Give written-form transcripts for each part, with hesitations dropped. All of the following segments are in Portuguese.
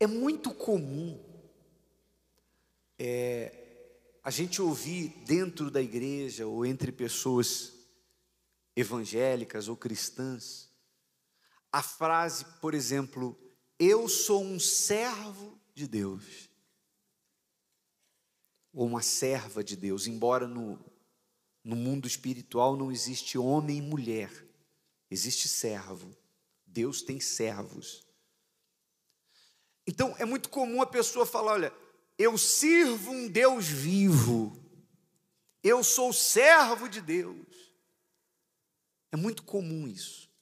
É muito comum a gente ouvir dentro da igreja ou entre pessoas evangélicas ou cristãs a frase, por exemplo, eu sou um servo de Deus, ou uma serva de Deus, embora no mundo espiritual não existe homem e mulher, existe servo. Deus tem servos. Então, é muito comum a pessoa falar, olha, eu sirvo um Deus vivo, eu sou servo de Deus. É muito comum isso.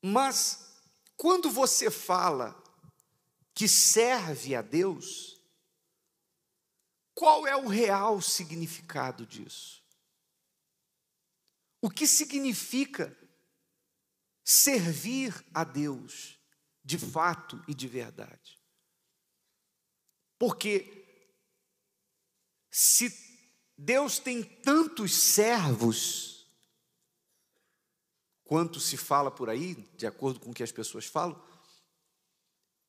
Mas, quando você fala que serve a Deus, qual é o real significado disso? O que significa servir a Deus de fato e de verdade? Porque se Deus tem tantos servos, quanto se fala por aí, de acordo com o que as pessoas falam,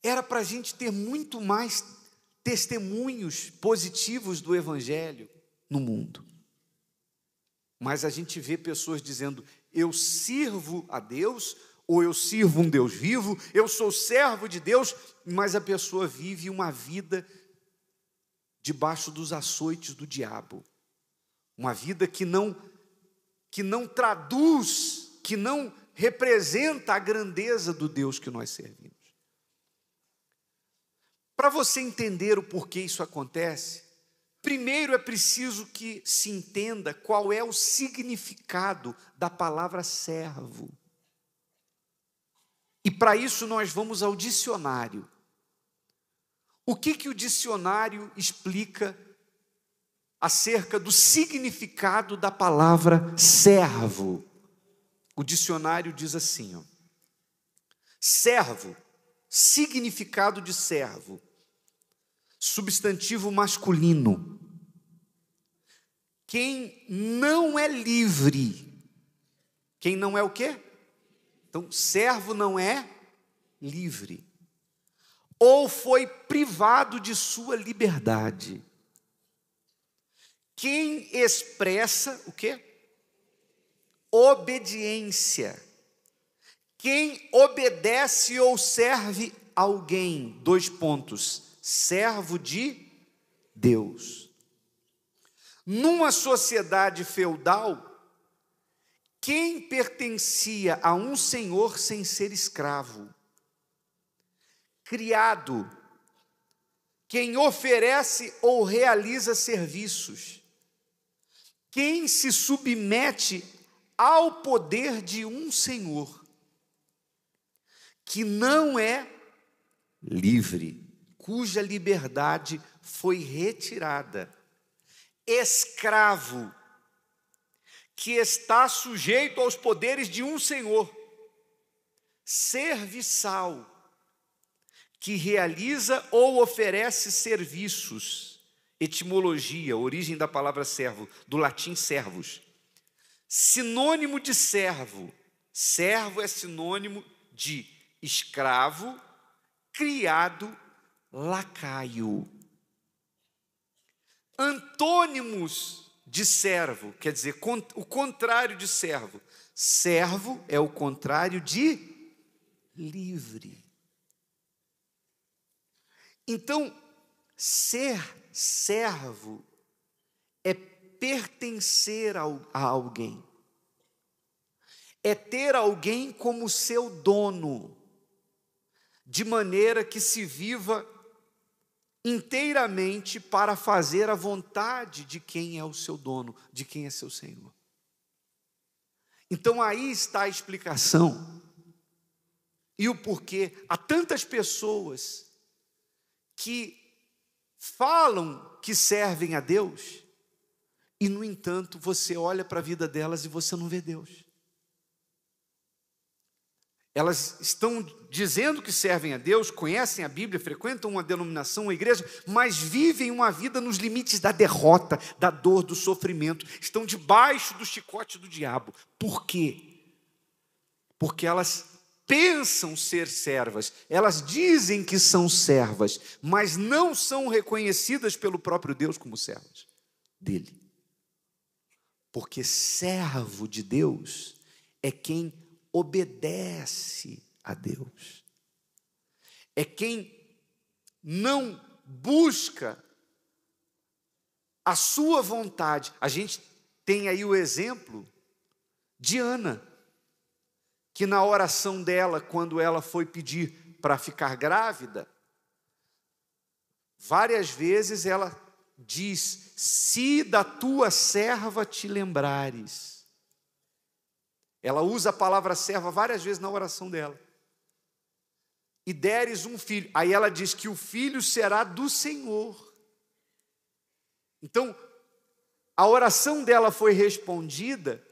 era para a gente ter muito mais testemunhos positivos do Evangelho no mundo. Mas a gente vê pessoas dizendo, eu sirvo a Deus, ou eu sirvo um Deus vivo, eu sou servo de Deus, mas a pessoa vive uma vida debaixo dos açoites do diabo. Uma vida que não traduz, que não representa a grandeza do Deus que nós servimos. Para você entender o porquê isso acontece, primeiro é preciso que se entenda qual é o significado da palavra servo. E para isso nós vamos ao dicionário. O que o dicionário explica acerca do significado da palavra servo? O dicionário diz assim, ó, servo, significado de servo, substantivo masculino, quem não é livre. Quem não é o quê? Então, servo não é livre. Ou foi privado de sua liberdade. Quem expressa o quê? Obediência. Quem obedece ou serve alguém, 2 pontos, servo de Deus. Numa sociedade feudal, quem pertencia a um senhor sem ser escravo? Criado, quem oferece ou realiza serviços, quem se submete ao poder de um senhor, que não é livre, cuja liberdade foi retirada, escravo, que está sujeito aos poderes de um senhor, serviçal, que realiza ou oferece serviços. Etimologia, origem da palavra servo, do latim servus. Sinônimo de servo. Servo é sinônimo de escravo, criado, lacaio. Antônimos de servo, quer dizer, o contrário de servo. Servo é o contrário de livre. Então, ser servo é pertencer a alguém. É ter alguém como seu dono, de maneira que se viva inteiramente para fazer a vontade de quem é o seu dono, de quem é seu Senhor. Então aí está a explicação e o porquê há tantas pessoas que falam que servem a Deus e, no entanto, você olha para a vida delas e você não vê Deus. Elas estão dizendo que servem a Deus, conhecem a Bíblia, frequentam uma denominação, uma igreja, mas vivem uma vida nos limites da derrota, da dor, do sofrimento. Estão debaixo do chicote do diabo. Por quê? Porque elas pensam ser servas, elas dizem que são servas, mas não são reconhecidas pelo próprio Deus como servas dele. Porque servo de Deus é quem obedece a Deus. É quem não busca a sua vontade. A gente tem aí o exemplo de Ana, que na oração dela, quando ela foi pedir para ficar grávida, várias vezes ela diz: se da tua serva te lembrares. Ela usa a palavra serva várias vezes na oração dela. E deres um filho. Aí ela diz que o filho será do Senhor. Então, a oração dela foi respondida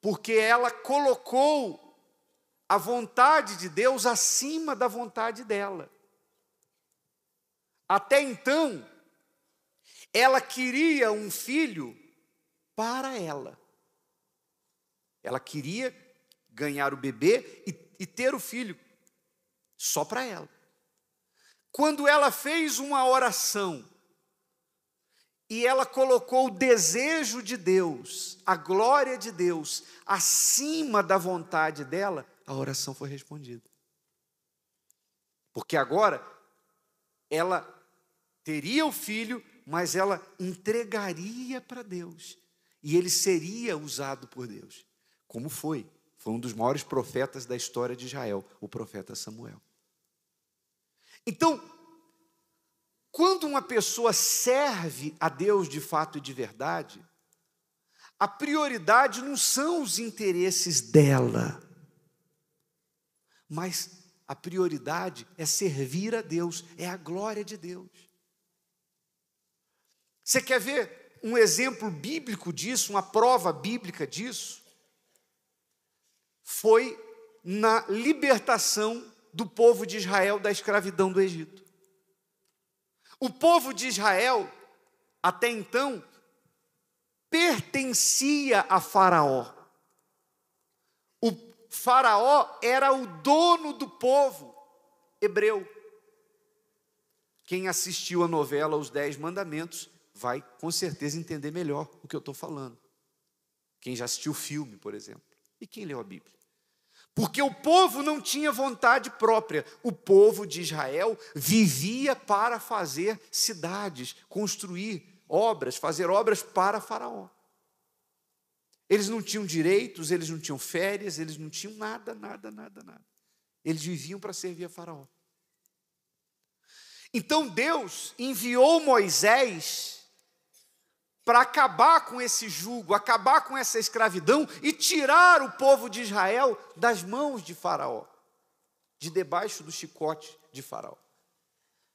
porque ela colocou a vontade de Deus acima da vontade dela. Até então, ela queria um filho para ela. Ela queria ganhar o bebê e ter o filho só para ela. Quando ela fez uma oração e ela colocou o desejo de Deus, a glória de Deus, acima da vontade dela, a oração foi respondida. Porque agora ela teria o filho, mas ela entregaria para Deus. E ele seria usado por Deus. Como foi? Foi um dos maiores profetas da história de Israel, o profeta Samuel. Então, quando uma pessoa serve a Deus de fato e de verdade, a prioridade não são os interesses dela, mas a prioridade é servir a Deus, é a glória de Deus. Você quer ver um exemplo bíblico disso, uma prova bíblica disso? Foi na libertação do povo de Israel da escravidão do Egito. O povo de Israel, até então, pertencia a Faraó. O Faraó era o dono do povo hebreu. Quem assistiu a novela Os 10 Mandamentos vai com certeza entender melhor o que eu estou falando. Quem já assistiu o filme, por exemplo, e quem leu a Bíblia. Porque o povo não tinha vontade própria. O povo de Israel vivia para fazer cidades, construir obras, fazer obras para Faraó. Eles não tinham direitos, eles não tinham férias, eles não tinham nada. Eles viviam para servir a Faraó. Então Deus enviou Moisés para acabar com esse jugo, acabar com essa escravidão e tirar o povo de Israel das mãos de Faraó, de debaixo do chicote de Faraó.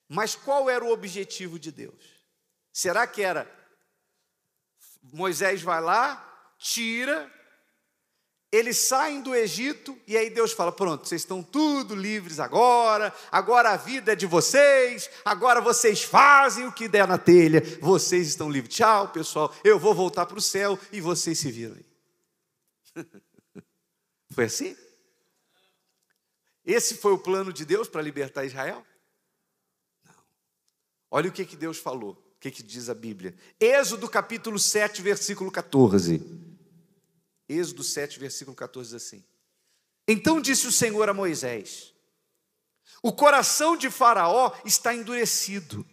Mas qual era o objetivo de Deus? Será que era Moisés vai lá, tira, eles saem do Egito e aí Deus fala: pronto, vocês estão tudo livres agora a vida é de vocês, agora vocês fazem o que der na telha, vocês estão livres, tchau pessoal, eu vou voltar para o céu e vocês se viram aí. Foi assim? Esse foi o plano de Deus para libertar Israel? Não. Olha o que Deus falou, o que diz a Bíblia. Êxodo capítulo 7, versículo 14. Êxodo 7, versículo 14 diz assim: então disse o Senhor a Moisés: o coração de Faraó está endurecido,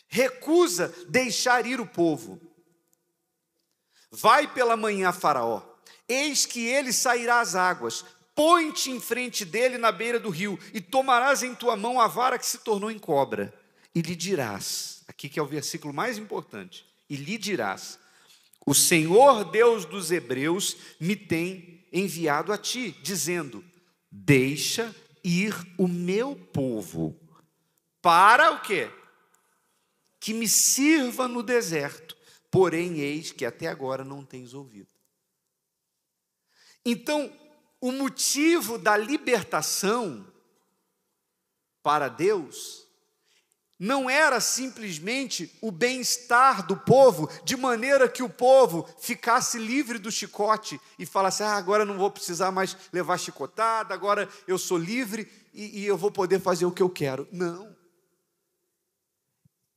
recusa deixar ir o povo. Vai pela manhã a Faraó, eis que ele sairá às águas, põe-te em frente dele na beira do rio, e tomarás em tua mão a vara que se tornou em cobra, e lhe dirás, aqui que é o versículo mais importante, e lhe dirás: o Senhor Deus dos Hebreus me tem enviado a ti, dizendo: deixa ir o meu povo, para o quê? Que me sirva no deserto, porém eis que até agora não tens ouvido. Então, o motivo da libertação para Deus não era simplesmente o bem-estar do povo, de maneira que o povo ficasse livre do chicote e falasse: agora eu não vou precisar mais levar chicotada, agora eu sou livre e eu vou poder fazer o que eu quero. Não.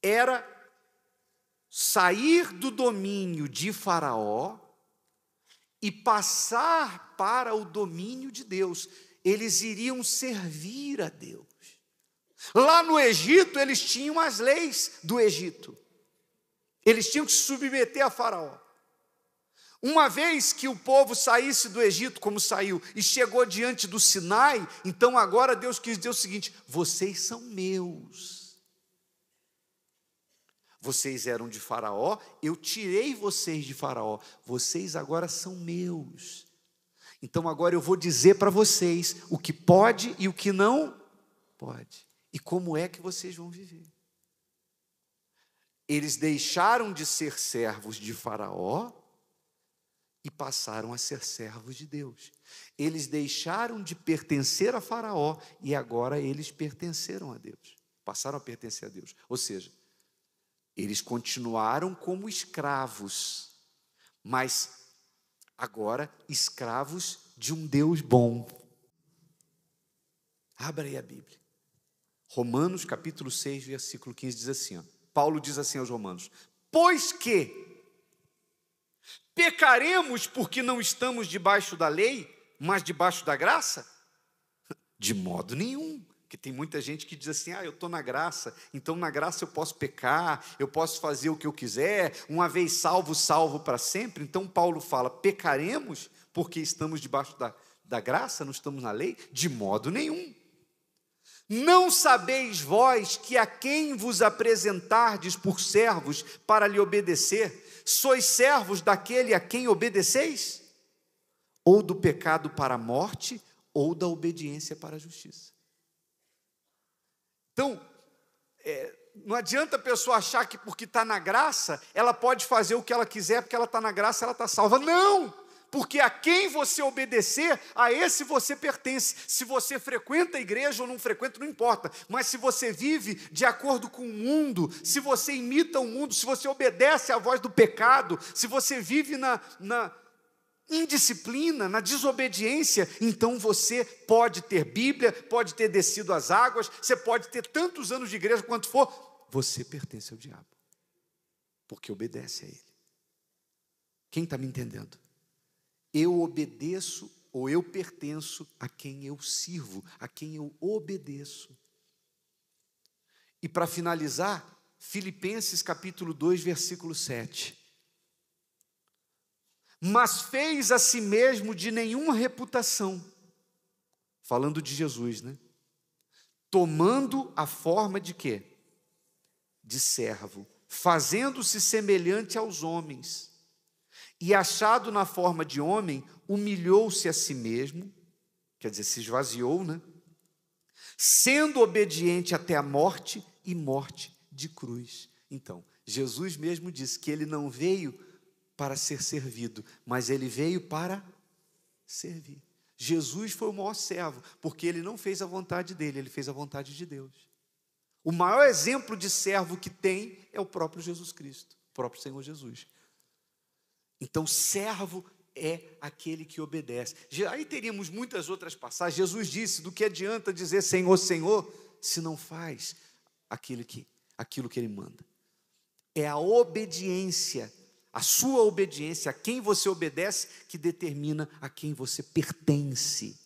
Era sair do domínio de Faraó e passar para o domínio de Deus. Eles iriam servir a Deus. Lá no Egito, eles tinham as leis do Egito. Eles tinham que se submeter a Faraó. Uma vez que o povo saísse do Egito, como saiu, e chegou diante do Sinai, então agora Deus quis dizer o seguinte: vocês são meus. Vocês eram de Faraó, eu tirei vocês de Faraó, vocês agora são meus. Então agora eu vou dizer para vocês o que pode e o que não pode. E como é que vocês vão viver? Eles deixaram de ser servos de Faraó e passaram a ser servos de Deus. Eles deixaram de pertencer a Faraó e agora eles pertenceram a Deus. Passaram a pertencer a Deus. Ou seja, eles continuaram como escravos, mas agora escravos de um Deus bom. Abra aí a Bíblia. Romanos capítulo 6, versículo 15 diz assim, Paulo diz assim aos romanos: pois que pecaremos porque não estamos debaixo da lei, mas debaixo da graça? De modo nenhum. Porque tem muita gente que diz assim: eu estou na graça, então na graça eu posso pecar, eu posso fazer o que eu quiser, uma vez salvo, salvo para sempre. Então Paulo fala: pecaremos porque estamos debaixo da graça, não estamos na lei? De modo nenhum. Não sabeis vós que a quem vos apresentardes por servos para lhe obedecer, sois servos daquele a quem obedeceis? Ou do pecado para a morte, ou da obediência para a justiça. Então, não adianta a pessoa achar que porque está na graça, ela pode fazer o que ela quiser, porque ela está na graça, ela está salva. Não! Porque a quem você obedecer, a esse você pertence. Se você frequenta a igreja ou não frequenta, não importa. Mas se você vive de acordo com o mundo, se você imita o mundo, se você obedece à voz do pecado, se você vive na indisciplina, na desobediência, então você pode ter Bíblia, pode ter descido as águas, você pode ter tantos anos de igreja quanto for, você pertence ao diabo, porque obedece a ele. Quem está me entendendo? Eu obedeço ou eu pertenço a quem eu sirvo, a quem eu obedeço. E para finalizar, Filipenses capítulo 2, versículo 7. Mas fez a si mesmo de nenhuma reputação, falando de Jesus, né? Tomando a forma de quê? De servo, fazendo-se semelhante aos homens, e achado na forma de homem, humilhou-se a si mesmo, quer dizer, se esvaziou, né? Sendo obediente até a morte, e morte de cruz. Então, Jesus mesmo disse que ele não veio para ser servido, mas ele veio para servir. Jesus foi o maior servo, porque ele não fez a vontade dele, ele fez a vontade de Deus. O maior exemplo de servo que tem é o próprio Jesus Cristo, o próprio Senhor Jesus. Então, servo é aquele que obedece. Aí teríamos muitas outras passagens. Jesus disse: do que adianta dizer Senhor, Senhor, se não faz aquilo que ele manda. É a obediência, a sua obediência, a quem você obedece, que determina a quem você pertence.